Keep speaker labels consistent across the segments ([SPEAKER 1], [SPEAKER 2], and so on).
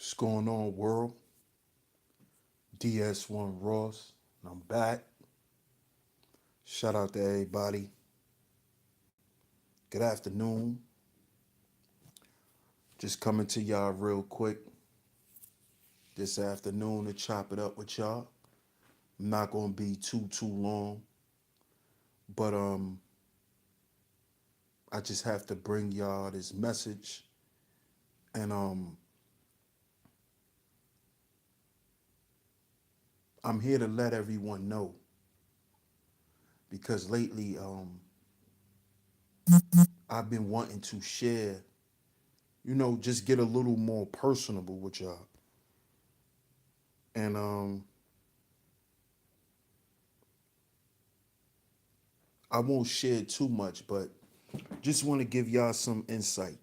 [SPEAKER 1] What's going on, world? DS1 Ross, and I'm back. Shout out to everybody. Good afternoon. Just coming to y'all real quick this afternoon to chop it up with y'all. I'm not gonna be too long, but I just have to bring y'all this message, and I'm here to let everyone know because lately I've been wanting to share, just get a little more personable with y'all, and I won't share too much, but just want to give y'all some insight.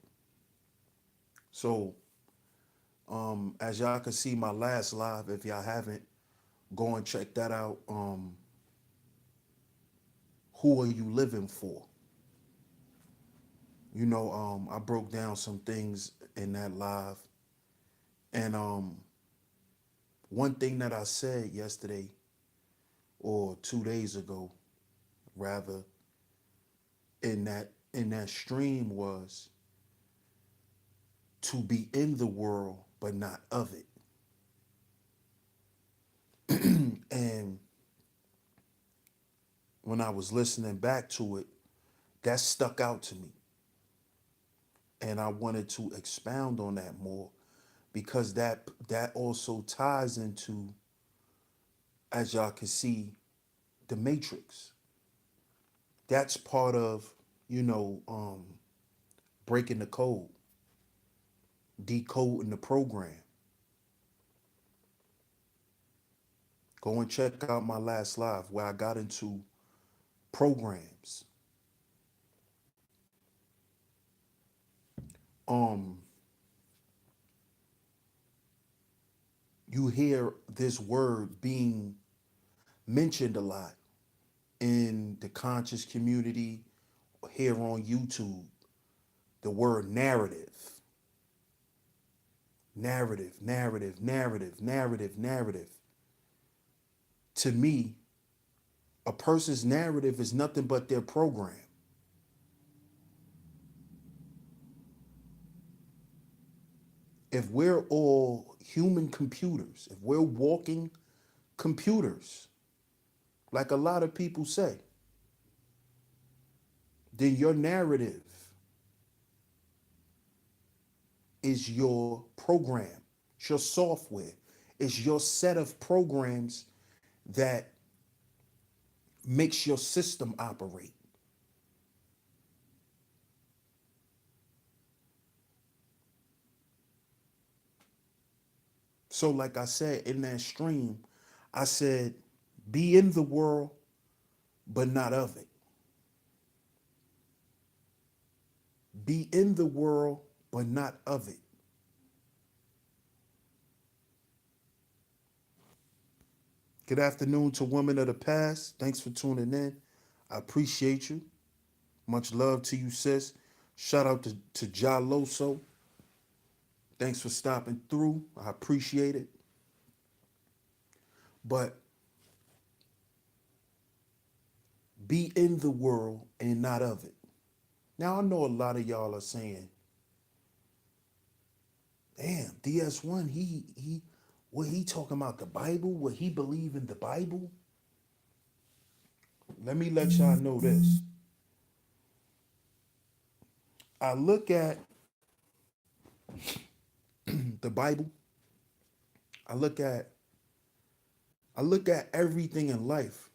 [SPEAKER 1] So, as y'all can see, my last live, if y'all haven't, go and check that out. Who are you living for? I broke down some things in that live, and one thing that I said yesterday or 2 days ago, rather, in that stream was to be in the world but not of it. And when I was listening back to it, that stuck out to me. And I wanted to expound on that more because that also ties into, as y'all can see, the matrix. That's part of, you know, um, breaking the code, decoding the program. Go and check out my last live where I got into programs. Um, you hear this word being mentioned a lot in the conscious community here on YouTube. The word narrative, narrative, narrative, narrative, narrative, narrative. To me, a person's narrative is nothing but their program. If we're all human computers, if we're walking computers, like a lot of people say, then your narrative is your program, it's your software, it's your set of programs that makes your system operate. So, like I said in that stream, I said, be in the world, but not of it. Be in the world, but not of it. Good afternoon to women of the past. Thanks for tuning in. I appreciate you. Much love to you, sis. Shout out to Jaloso. Thanks for stopping through. I appreciate it. But be in the world and not of it. Now I know a lot of y'all are saying, damn, DS1, he what he talking about the Bible? What he believe in the Bible? Let me let y'all know this. I look at the Bible, I look at I look at everything in life.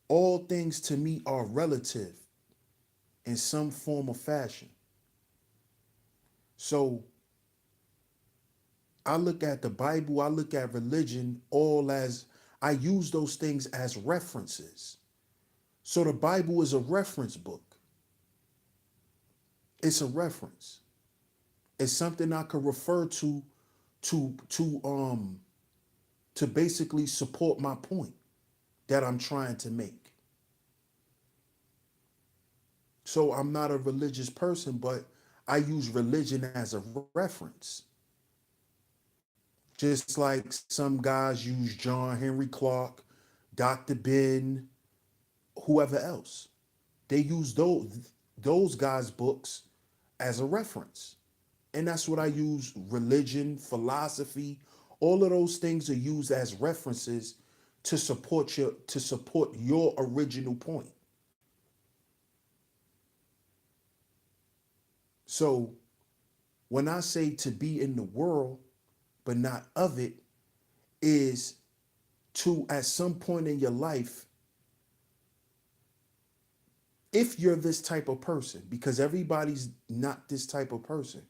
[SPEAKER 1] All things to me are relative in some form or fashion. So I look at the Bible, I look at religion all as I use those things as references. So the Bible is a reference book. It's a reference. It's something I could refer to to um to basically support my point that I'm trying to make. So I'm not a religious person, but I use religion as a reference. Just like some guys use John Henry Clark, Dr. Ben, whoever else. They use those guys' books as a reference. And that's what I use. Religion, philosophy, all of those things are used as references to support your original point. So when I say to be in the world but not of it, is to at some point in your life, if you're this type of person, because everybody's not this type of person,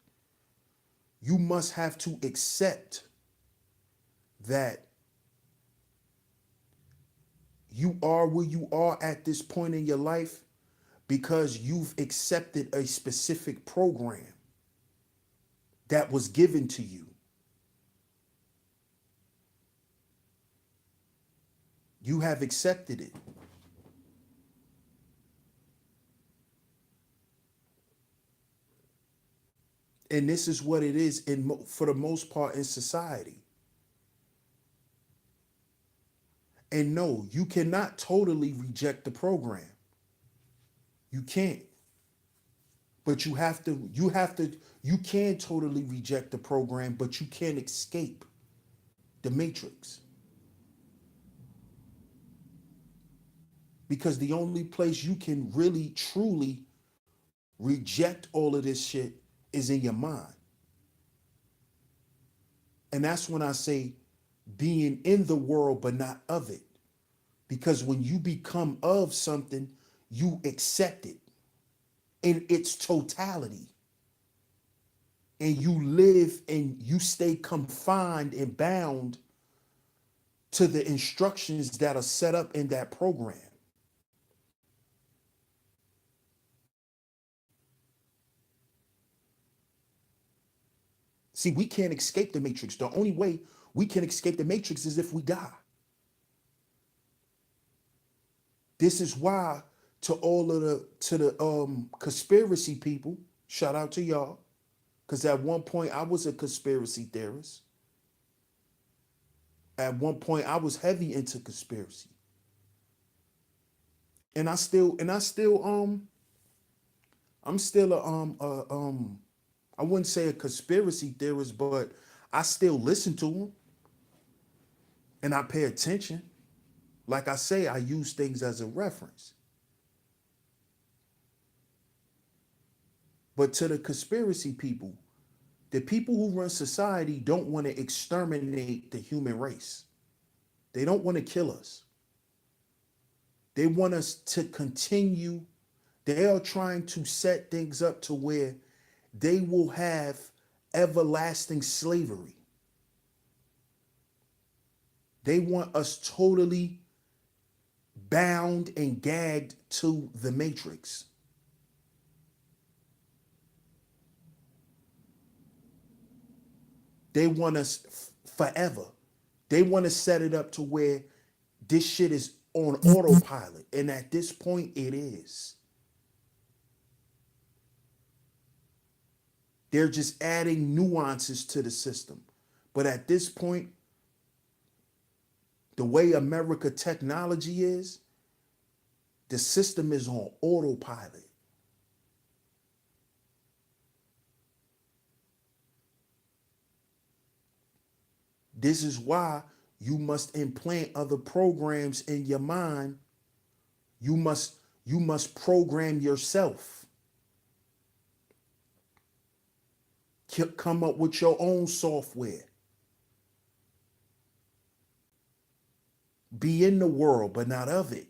[SPEAKER 1] you must have to accept that you are where you are at this point in your life because you've accepted a specific program that was given to you. You have accepted it. And this is what it is for the most part in society. And no, you cannot totally reject the program. You can't. But you can totally reject the program, but you can't escape the matrix. Because the only place you can really truly reject all of this shit is in your mind. And that's when I say being in the world but not of it. Because when you become of something, you accept it in its totality. And you live and you stay confined and bound to the instructions that are set up in that program. See, we can't escape the matrix. The only way we can escape the matrix is if we die. This is why to all of the conspiracy people, shout out to y'all, because at one point I was a conspiracy theorist. At one point I was heavy into conspiracy. And I'm still I wouldn't say a conspiracy theorist, but I still listen to them and I pay attention. Like I say, I use things as a reference. But to the conspiracy people, the people who run society don't want to exterminate the human race. They don't want to kill us. They want us to continue. They are trying to set things up to where they will have everlasting slavery. They want us totally bound and gagged to the matrix. They want us forever. They want to set it up to where this shit is on autopilot. And at this point, it is. They're just adding nuances to the system. But at this point, the way America technology is, the system is on autopilot. This is why you must implant other programs in your mind. You must program yourself. Come up with your own software. Be in the world, but not of it.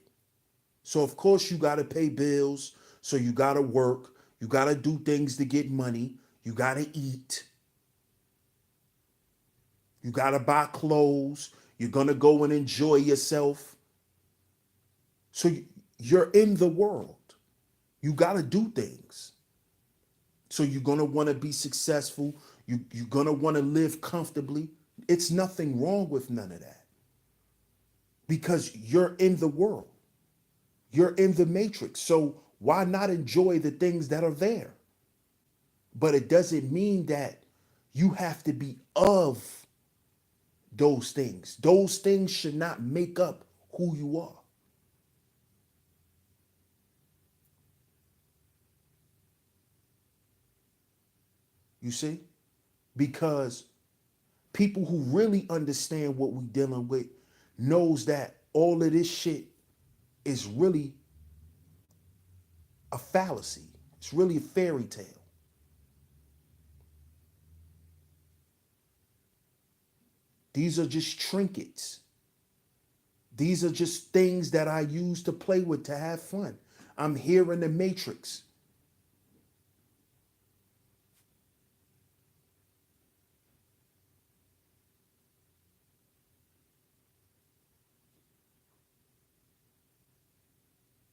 [SPEAKER 1] So of course you got to pay bills. So you got to work. You got to do things to get money. You got to eat. You got to buy clothes. You're going to go and enjoy yourself. So you're in the world. You got to do things. So you're going to want to be successful. You're going to want to live comfortably. It's nothing wrong with none of that. Because you're in the world. You're in the matrix. So why not enjoy the things that are there? But it doesn't mean that you have to be of those things. Those things should not make up who you are. You see? Because people who really understand what we dealing with knows that all of this shit is really a fallacy. It's really a fairy tale. These are just trinkets. These are just things that I use to play with to have fun. I'm here in the matrix.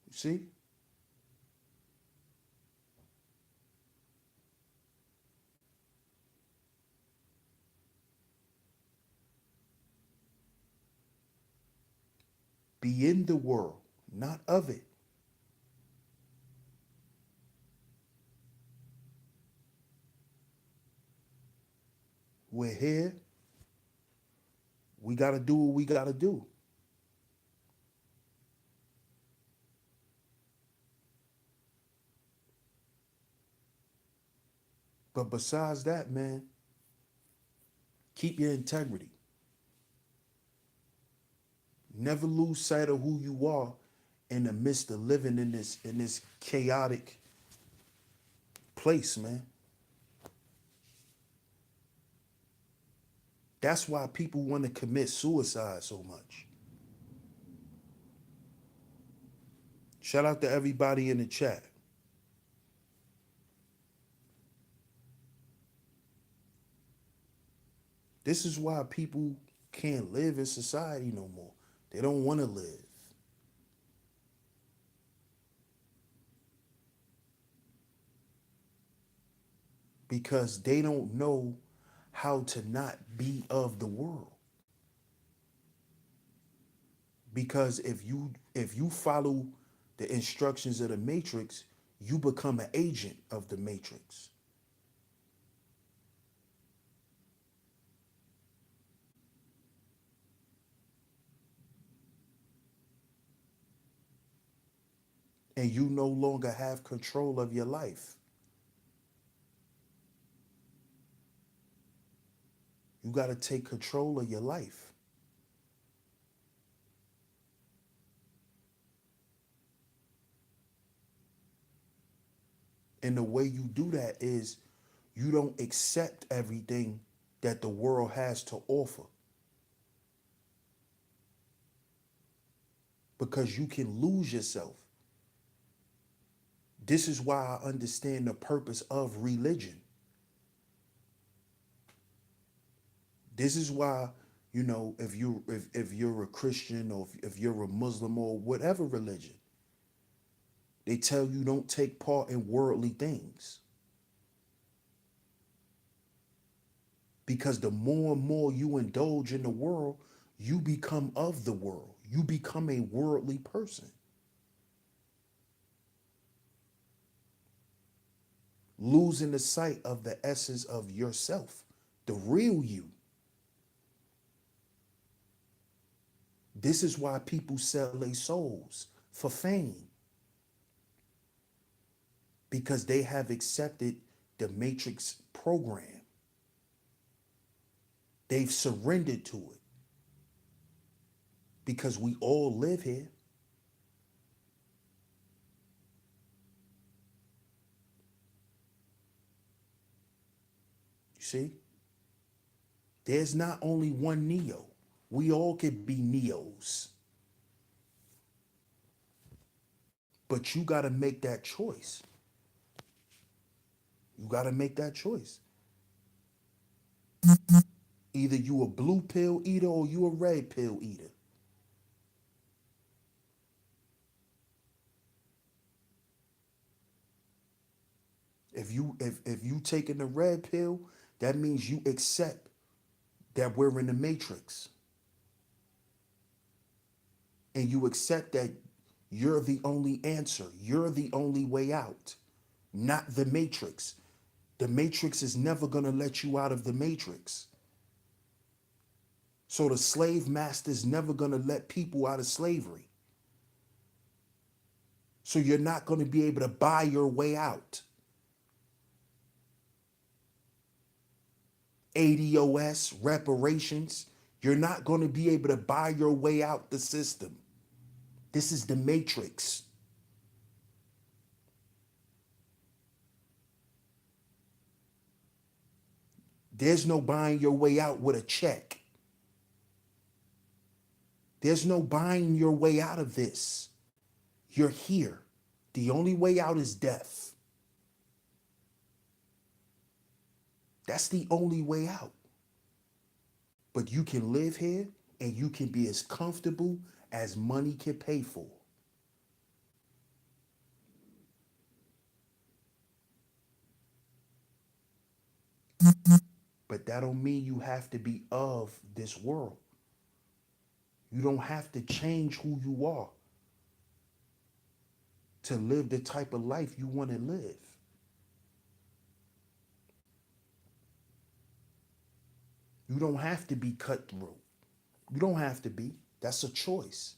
[SPEAKER 1] You see? Be in the world, not of it. We're here. We got to do what we got to do. But besides that, man, keep your integrity. Never lose sight of who you are in the midst of living in this chaotic place, man. That's why people want to commit suicide so much. Shout out to everybody in the chat. This is why people can't live in society no more. They don't want to live because they don't know how to not be of the world. Because if you follow the instructions of the matrix, you become an agent of the matrix. And you no longer have control of your life. You got to take control of your life. And the way you do that is you don't accept everything that the world has to offer because you can lose yourself. This is why I understand the purpose of religion. This is why, if you're a Christian or if you're a Muslim or whatever religion, they tell you don't take part in worldly things. Because the more and more you indulge in the world, you become of the world. You become a worldly person. Losing the sight of the essence of yourself, the real you. This is why people sell their souls for fame. Because they have accepted the Matrix program. They've surrendered to it. Because we all live here. You see? There's not only one Neo. We all could be Neos. But you got to make that choice. You got to make that choice. Either you a blue pill eater or you a red pill eater. If you taking the red pill, that means you accept that we're in the matrix. And you accept that you're the only answer. You're the only way out, not the matrix. The matrix is never going to let you out of the matrix. So the slave master's never going to let people out of slavery. So you're not going to be able to buy your way out. ADOS, reparations, you're not going to be able to buy your way out the system. This is the matrix. There's no buying your way out with a check. There's no buying your way out of this. You're here. The only way out is death. That's the only way out. But you can live here and you can be as comfortable as money can pay for. But that don't mean you have to be of this world. You don't have to change who you are to live the type of life you want to live. You don't have to be cutthroat. You don't have to be. That's a choice.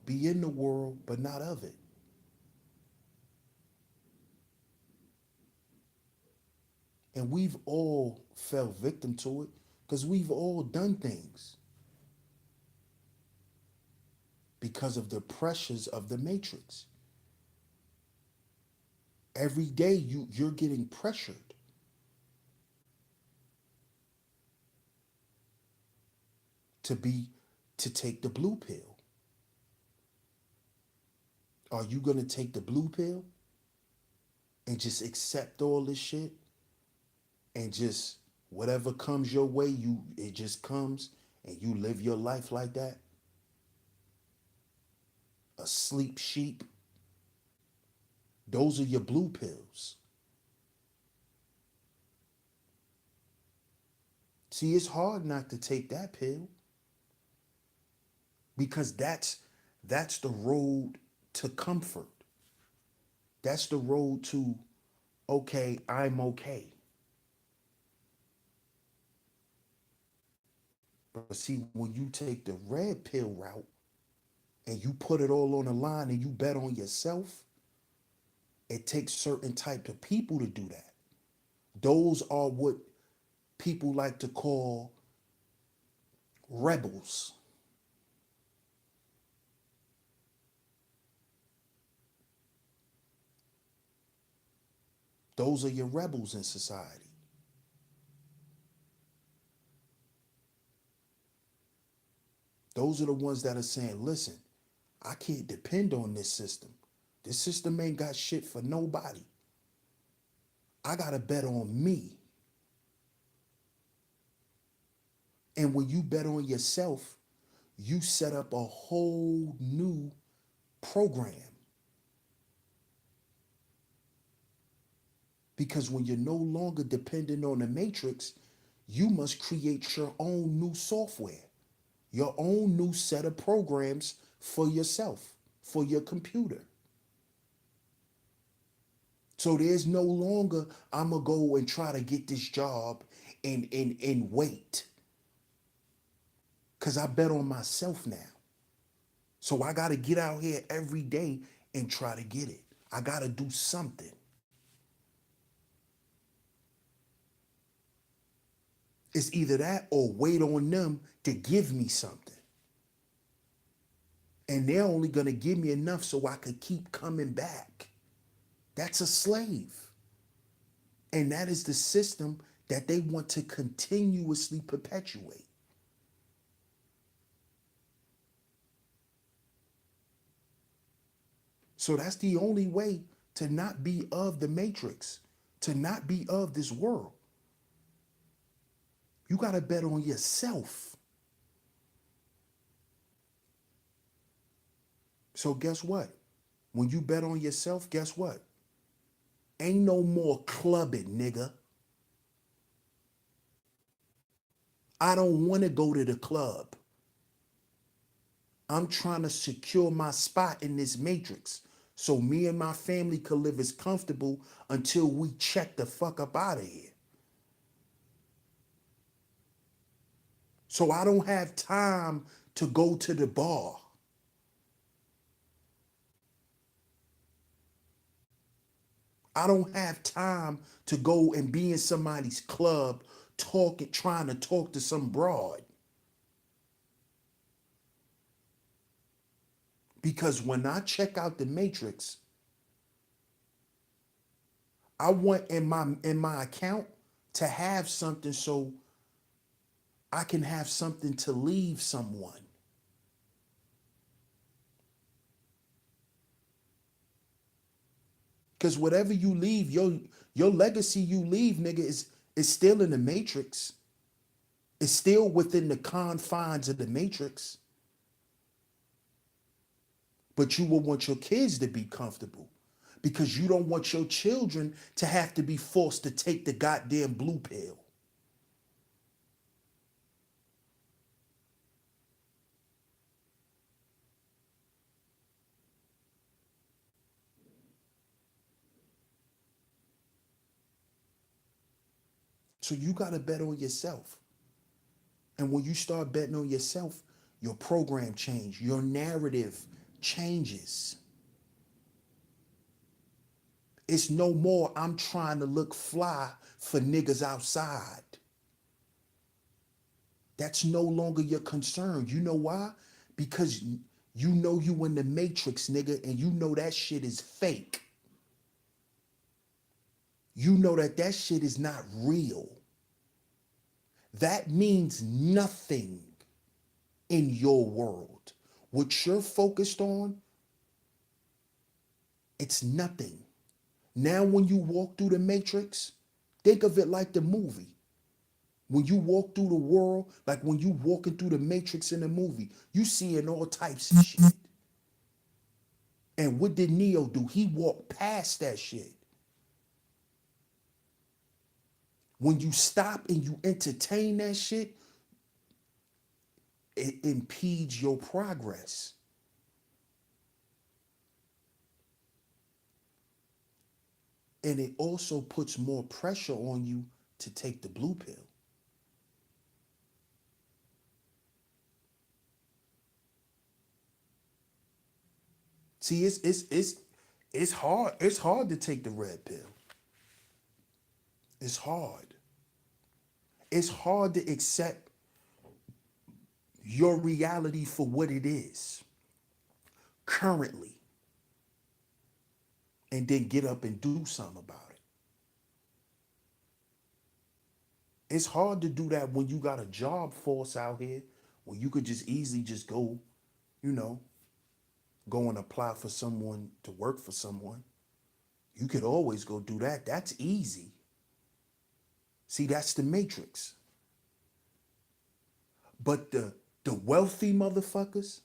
[SPEAKER 1] Be in the world, but not of it. And we've all fell victim to it because we've all done things because of the pressures of the matrix. Every day you're getting pressured to be to take the blue pill. Are you going to take the blue pill and just accept all this shit and just whatever comes your way, it just comes and you live your life like that? A sleep sheep. Those are your blue pills. See, it's hard not to take that pill because that's the road to comfort. That's the road to, okay, I'm okay. But see, when you take the red pill route and you put it all on the line and you bet on yourself, it takes certain type of people to do that. Those are what people like to call rebels. Those are your rebels in society. Those are the ones that are saying, listen, I can't depend on this system. This system ain't got shit for nobody. I got to bet on me. And when you bet on yourself, you set up a whole new program. Because when you're no longer dependent on the matrix, you must create your own new software, your own new set of programs for yourself, for your computer. So there's no longer, I'm going to go and try to get this job and wait. Because I bet on myself now. So I got to get out here every day and try to get it. I got to do something. It's either that or wait on them to give me something. And they're only going to give me enough so I could keep coming back. That's a slave. And that is the system that they want to continuously perpetuate. So that's the only way to not be of the matrix, to not be of this world. You got to bet on yourself. So guess what? When you bet on yourself, guess what? Ain't no more clubbing, nigga. I don't want to go to the club. I'm trying to secure my spot in this matrix. so me and my family could live as comfortable until we check the fuck up out of here. So I don't have time to go to the bar. I don't have time to go and be in somebody's club talking, trying to talk to some broad. Because when I check out the Matrix, I want in my account to have something so I can have something to leave someone. Because whatever you leave, your legacy you leave, nigga, is still in the Matrix. It's still within the confines of the Matrix. But you will want your kids to be comfortable because you don't want your children to have to be forced to take the goddamn blue pill. So you got to bet on yourself. And when you start betting on yourself, your program change, your narrative changes. It's no more I'm trying to look fly for niggas outside. That's no longer your concern. You know why? Because you know you in the Matrix, nigga, and you know that shit is fake. You know that shit is not real. That means nothing in your world. What you're focused on, it's nothing. Now, when you walk through the Matrix, think of it like the movie. When you walk through the world, like when you walking through the Matrix in the movie, you seeing all types of shit. And what did Neo do? He walked past that shit. When you stop and you entertain that shit, it impedes your progress. And it also puts more pressure on you to take the blue pill. See, it's hard. It's hard to take the red pill. It's hard. It's hard to accept your reality for what it is currently and then get up and do something about it. It's hard to do that when you got a job force out here where you could just easily just go, you know, go and apply for someone to work for someone. You could always go do that. That's easy. See, that's the Matrix. But the wealthy motherfuckers,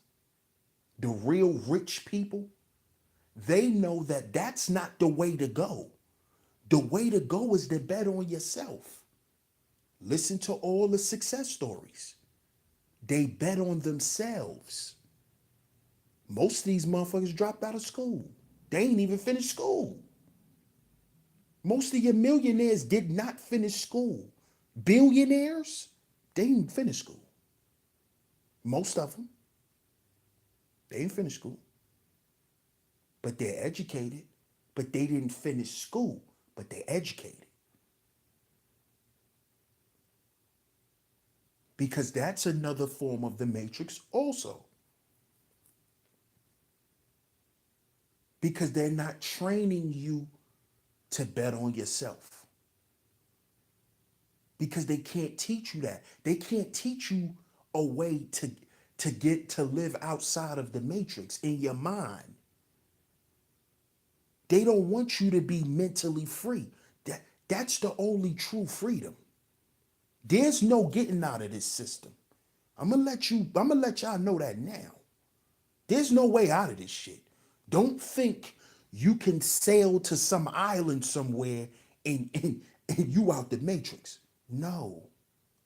[SPEAKER 1] the real rich people, they know that that's not the way to go. The way to go is to bet on yourself. Listen to all the success stories. They bet on themselves. Most of these motherfuckers dropped out of school. They ain't even finished school. Most of your millionaires did not finish school. Billionaires, they didn't finish school. Most of them, they didn't finish school. But they're educated. But they didn't finish school. But they're educated. Because that's another form of the Matrix also. Because they're not training you to bet on yourself. Because they can't teach you that. They can't teach you a way to get to live outside of the Matrix in your mind. They don't want you to be mentally free. That's the only true freedom. There's no getting out of this system. I'm gonna let y'all know that now. There's no way out of this shit. Don't think you can sail to some island somewhere and you out the Matrix. No.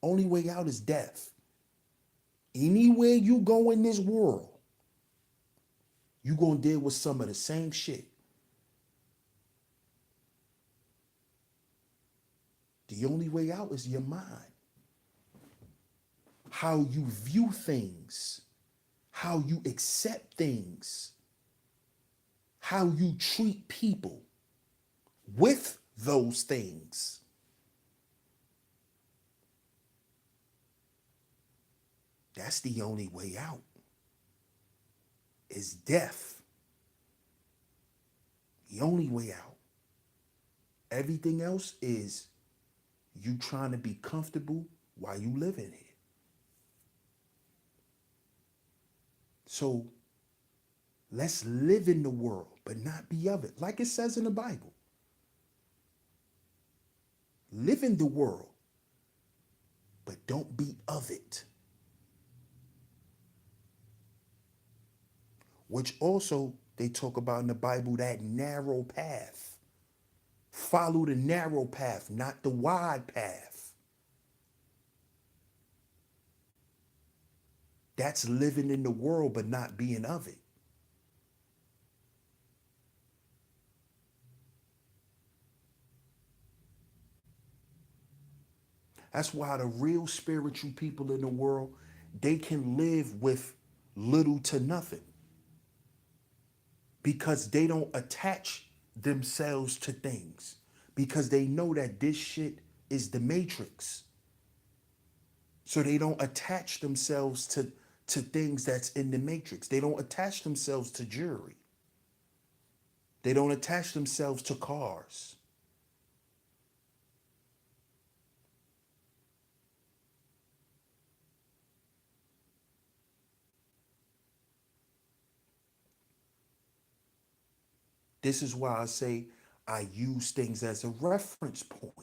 [SPEAKER 1] Only way out is death. Anywhere you go in this world, You're going to deal with some of the same shit. The only way out is your mind. How you view things, how you accept things, how you treat people with those things. That's the only way out, is death. The only way out. Everything else is you trying to be comfortable while you live in here. So let's live in the world, but not be of it. Like it says in the Bible. Live in the world, but don't be of it. Which also they talk about in the Bible, that narrow path. Follow the narrow path, not the wide path. That's living in the world, but not being of it. That's why the real spiritual people in the world, they can live with little to nothing because they don't attach themselves to things, because they know that this shit is the matrix. So they don't attach themselves to things that's in the matrix. They don't attach themselves to jewelry. They don't attach themselves to cars. This is why I say I use things as a reference point.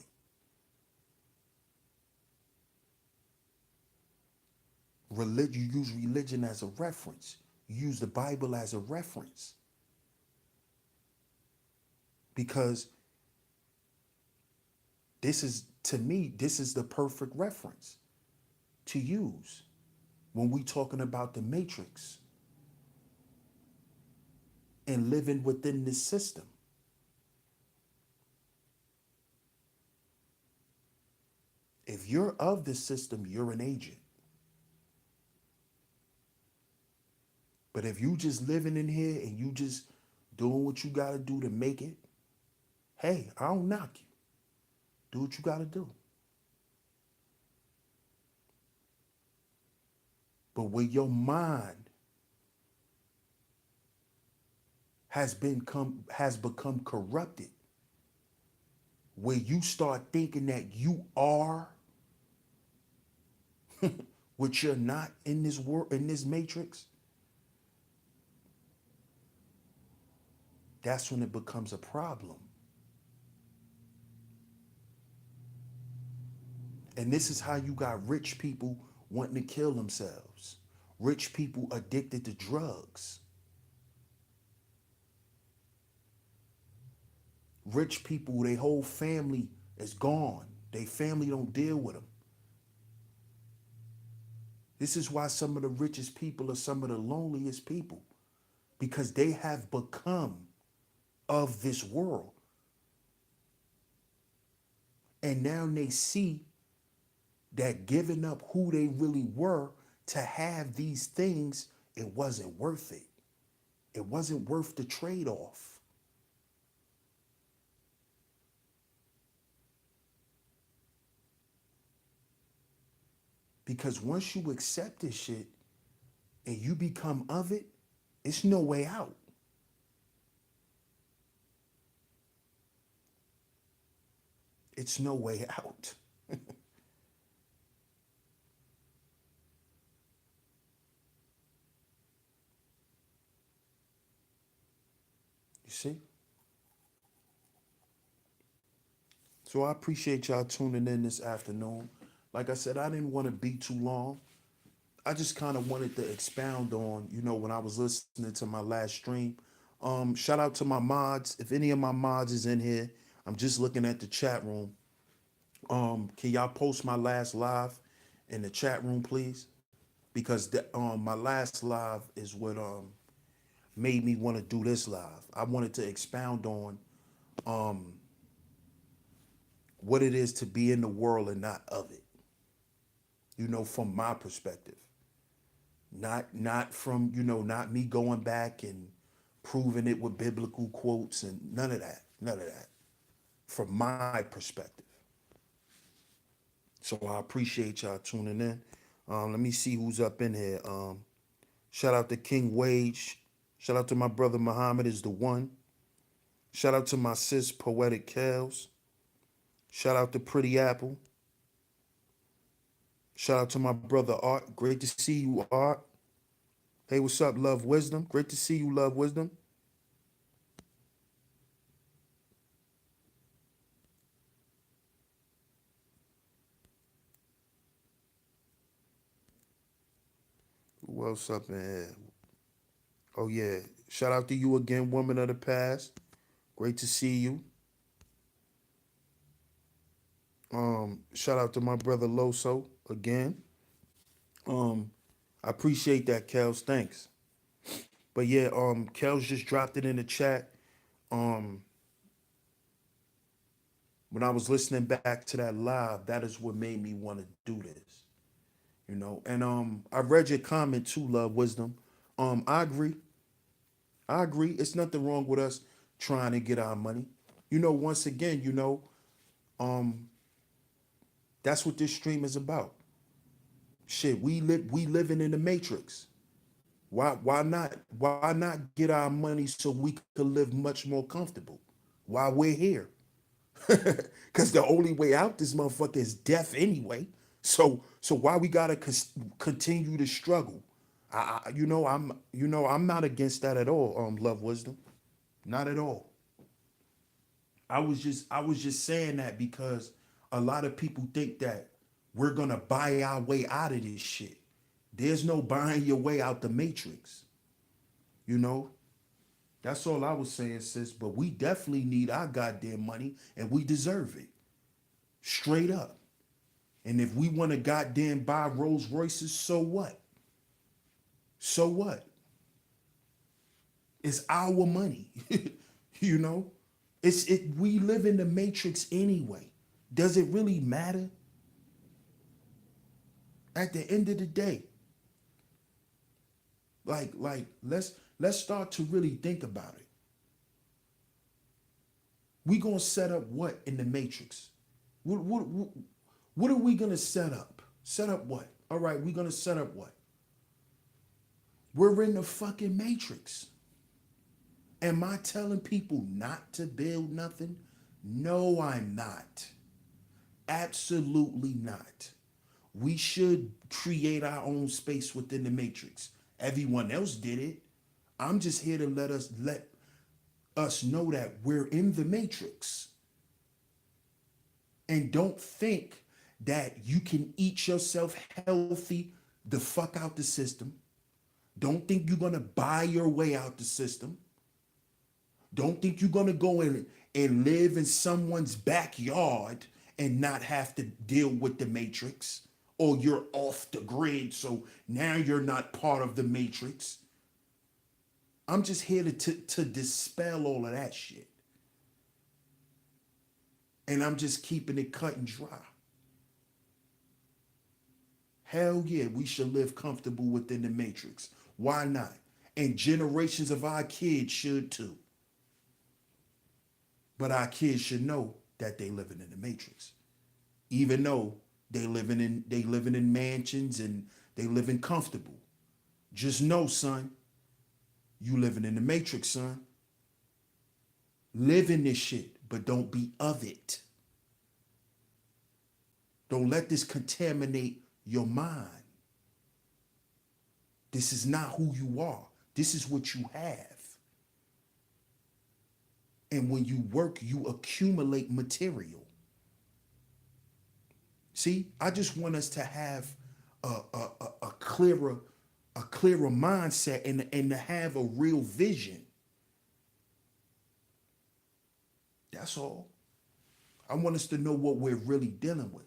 [SPEAKER 1] Religion, you use religion as a reference. You use the Bible as a reference. Because this is, to me, this is the perfect reference to use when we talking about the matrix and living within this system. If you're of the system, you're an agent. But if you just living in here and you just doing what you gotta do to make it, hey, I don't knock you. Do what you gotta do. But when your mind has become corrupted, where you start thinking that you are what you're not in this world, in this matrix, that's when it becomes a problem. And this is how you got rich people wanting to kill themselves, rich people addicted to drugs, rich people, their whole family is gone. Their family don't deal with them. This is why some of the richest people are some of the loneliest people, because they have become of this world. And now they see that giving up who they really were to have these things, it wasn't worth it. It wasn't worth the trade off. Because once you accept this shit and you become of it, it's no way out. It's no way out. You see? So I appreciate y'all tuning in this afternoon. Like I said, I didn't want to be too long. I just kind of wanted to expound on, when I was listening to my last stream. Shout out to my mods. If any of my mods is in here, I'm just looking at the chat room. Can y'all post my last live in the chat room, please? Because my last live is what made me want to do this live. I wanted to expound on what it is to be in the world and not of it. You know, from my perspective. Not from, not me going back and proving it with biblical quotes and none of that. None of that. From my perspective. So I appreciate y'all tuning in. Let me see who's up in here. Shout out to King Wage. Shout out to my brother Muhammad is the one. Shout out to my sis Poetic Kels. Shout out to Pretty Apple. Shout out to my brother Art. Great to see you, Art. Hey, what's up, Love Wisdom? Great to see you, Love Wisdom. Who else up in here? Oh, yeah. Shout out to you again, Woman of the Past. Great to see you. Shout out to my brother Loso again. I appreciate that, Kels. Thanks. But yeah, Kels just dropped it in the chat. Um, when I was listening back to that live, that is what made me want to do this. And I read your comment too, Love Wisdom. I agree. I agree. It's nothing wrong with us trying to get our money. Once again, um, that's what this stream is about. Shit, we living in the matrix. Why not get our money so we could live much more comfortable while we're here? Because the only way out this motherfucker is death anyway. So why we gotta continue to struggle? I'm not against that at all. Love Wisdom, not at all. I was just saying that because a lot of people think that we're gonna buy our way out of this shit. There's no buying your way out the matrix. You know, that's all I was saying, sis. But we definitely need our goddamn money and we deserve it. Straight up. And if we want to goddamn buy Rolls Royces, so what? So what? It's our money. you know? We live in the matrix anyway. Does it really matter? At the end of the day, let's start to really think about it. We gonna set up what in the matrix? What are we gonna set up? Set up what? All right, we gonna set up what? We're in the fucking matrix. Am I telling people not to build nothing? No, I'm not. Absolutely not. We should create our own space within the matrix. Everyone else did it. I'm just here to let us know that we're in the matrix. And don't think that you can eat yourself healthy the fuck out the system. Don't think you're gonna buy your way out the system. Don't think you're gonna go in and live in someone's backyard and not have to deal with the matrix. Or you're off the grid, so now you're not part of the matrix. I'm just here to dispel all of that shit. And I'm just keeping it cut and dry. Hell yeah, we should live comfortable within the matrix. Why not? And generations of our kids should too. But our kids should know that they living in the matrix. Even though they living in mansions and they living comfortable. Just know, son, you living in the matrix, son. Live in this shit, but don't be of it. Don't let this contaminate your mind. This is not who you are. This is what you have. And when you work, you accumulate material. See, I just want us to have a clearer mindset and to have a real vision. That's all. I want us to know what we're really dealing with.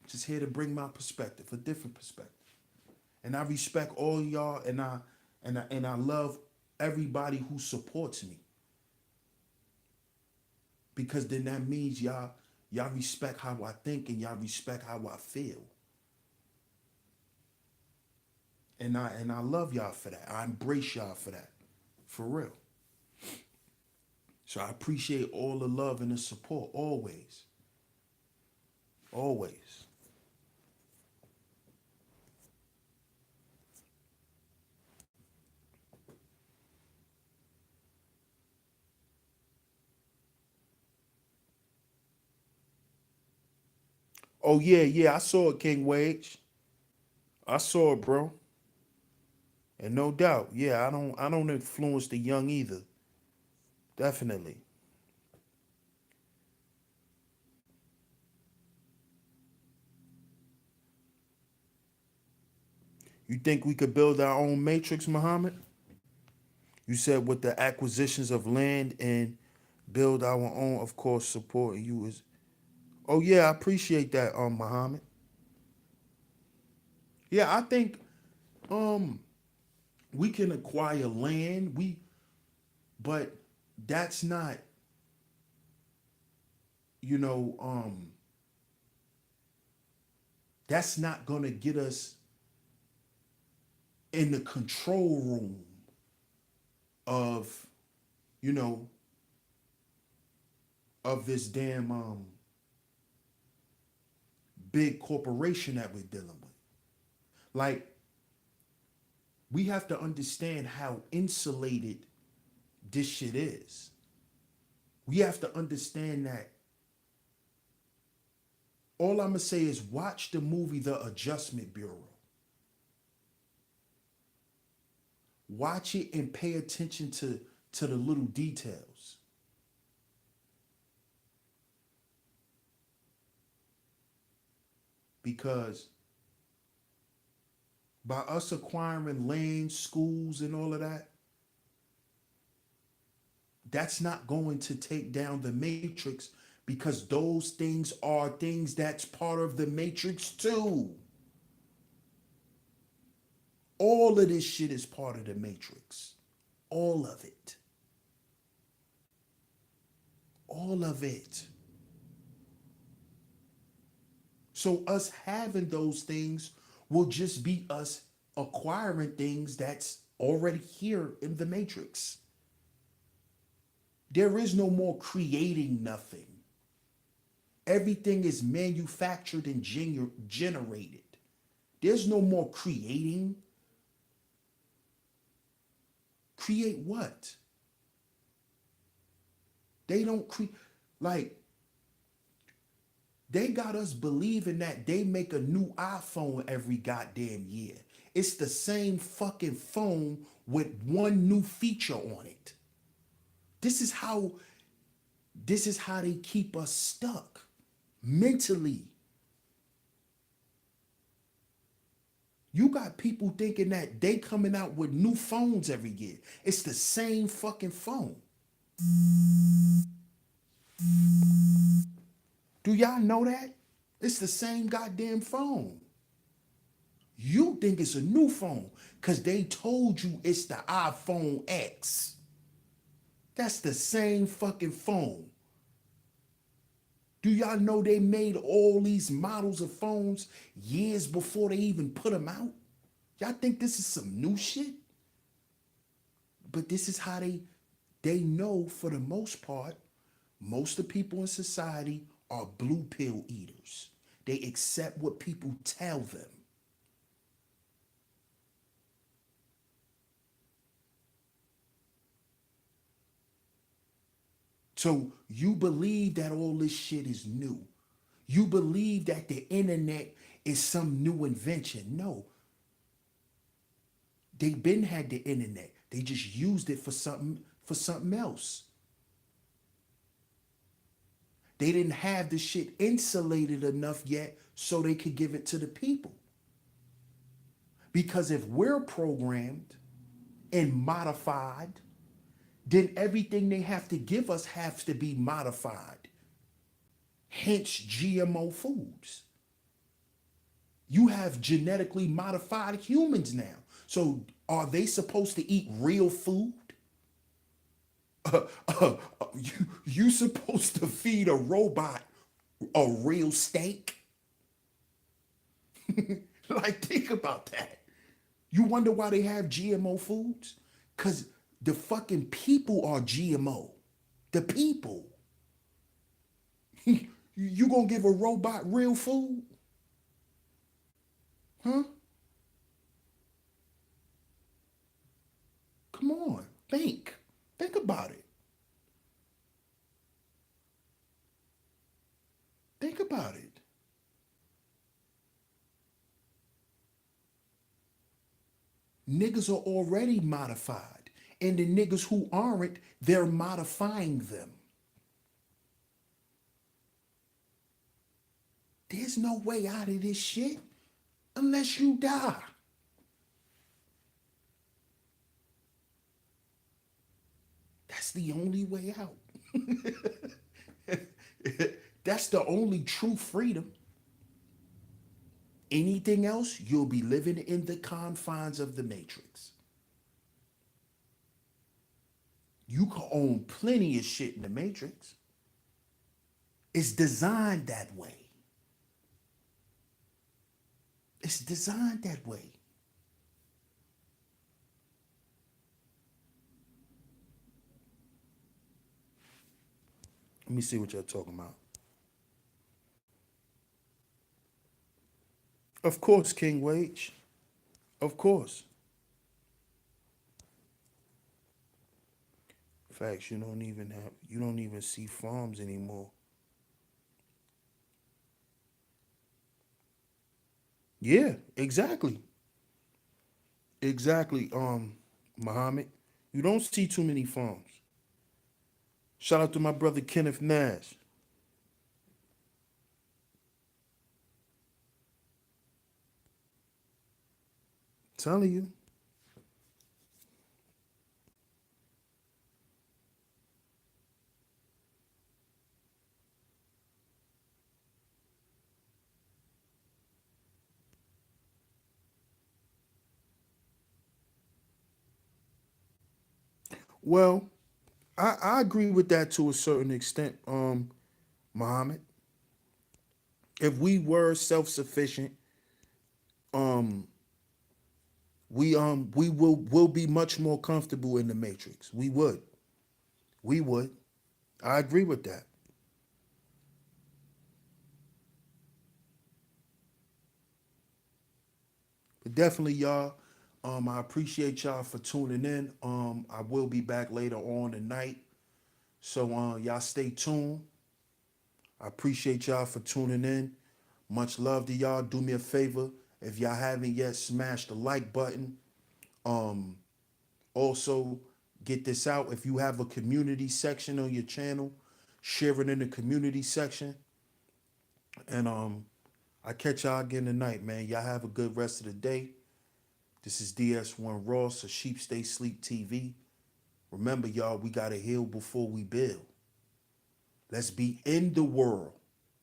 [SPEAKER 1] Just here to bring my perspective, a different perspective. And I respect all y'all, and And I love everybody who supports me, because then that means y'all respect how I think and y'all respect how I feel. And I love y'all for that. I embrace y'all for that. For real. So I appreciate all the love and the support always. Always. Oh yeah, yeah, I saw it, King Wage. I saw it, bro. And no doubt, yeah, I don't influence the young either. Definitely. You think we could build our own matrix, Muhammad? You said with the acquisitions of land and build our own, of course, supporting you is. Oh yeah, I appreciate that, Muhammad. Yeah, I think um we can acquire land. But that's not, you know, that's not gonna get us in the control room of, you know, of this damn big corporation that we're dealing with. Like, we have to understand how insulated this shit is. We have to understand that. All I'm gonna say is watch the movie The Adjustment Bureau. Watch it and pay attention to the little details. Because by us acquiring land, schools, and all of that, that's not going to take down the matrix, because those things are things that's part of the matrix too. All of this shit is part of the matrix. All of it. All of it. So us having those things will just be us acquiring things that's already here in the matrix. There is no more creating nothing. Everything is manufactured and generated. There's no more creating. Create what? They don't create. Like, they got us believing that they make a new iPhone every goddamn year. It's the same fucking phone with one new feature on it. This is how this is how they keep us stuck mentally. You got people thinking that they coming out with new phones every year. It's the same fucking phone. Do y'all know that? It's the same goddamn phone. You think it's a new phone because they told you it's the iPhone X. That's the same fucking phone. Do y'all know they made all these models of phones years before they even put them out? Y'all think this is some new shit? But this is how they know, for the most part, most of the people in society are blue pill eaters. They accept what people tell them. So you believe that all this shit is new. You believe that the internet is some new invention. No, they been had the internet. They just used it for something else. They didn't have the shit insulated enough yet so they could give it to the people. Because if we're programmed and modified, then everything they have to give us has to be modified. Hence GMO foods. You have genetically modified humans now. So Are they supposed to eat real food? You supposed to feed a robot a real steak? Like, think about that. You wonder why they have GMO foods? Because the fucking people are GMO. The people. You gonna give a robot real food? Huh? Come on. Think. Think about it. Think about it. Niggas are already modified. And the niggas who aren't, they're modifying them. There's no way out of this shit unless you die. That's the only way out. That's the only true freedom. Anything else, you'll be living in the confines of the matrix. You can own plenty of shit in the matrix. It's designed that way. It's designed that way. Let me see what y'all talking about. Of course, King Wage. Of course. Facts, you don't even see farms anymore. Yeah, exactly. Exactly, Muhammad. You don't see too many farms. Shout out to my brother Kenneth Nash. Telling you. Well, I agree with that to a certain extent, Muhammad. If we were self-sufficient, um, we will be much more comfortable in the matrix. We would. We would. I agree with that. But definitely, y'all. I appreciate y'all for tuning in. I will be back later on tonight. So y'all stay tuned. I appreciate y'all for tuning in. Much love to y'all. Do me a favor. If y'all haven't yet, smash the like button. Um, Also, get this out. If you have a community section on your channel, share it in the community section. And I catch y'all again tonight, man. Y'all have a good rest of the day. This is DS1 Ross of Sheep Stay Sleep TV. Remember, y'all, we gotta heal before we build. Let's be in the world,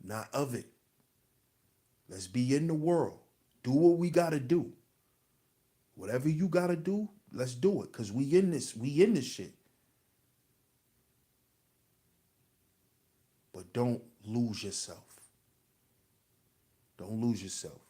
[SPEAKER 1] not of it. Let's be in the world. Do what we gotta do. Whatever you gotta do, let's do it. Cause we in this, shit. But don't lose yourself. Don't lose yourself.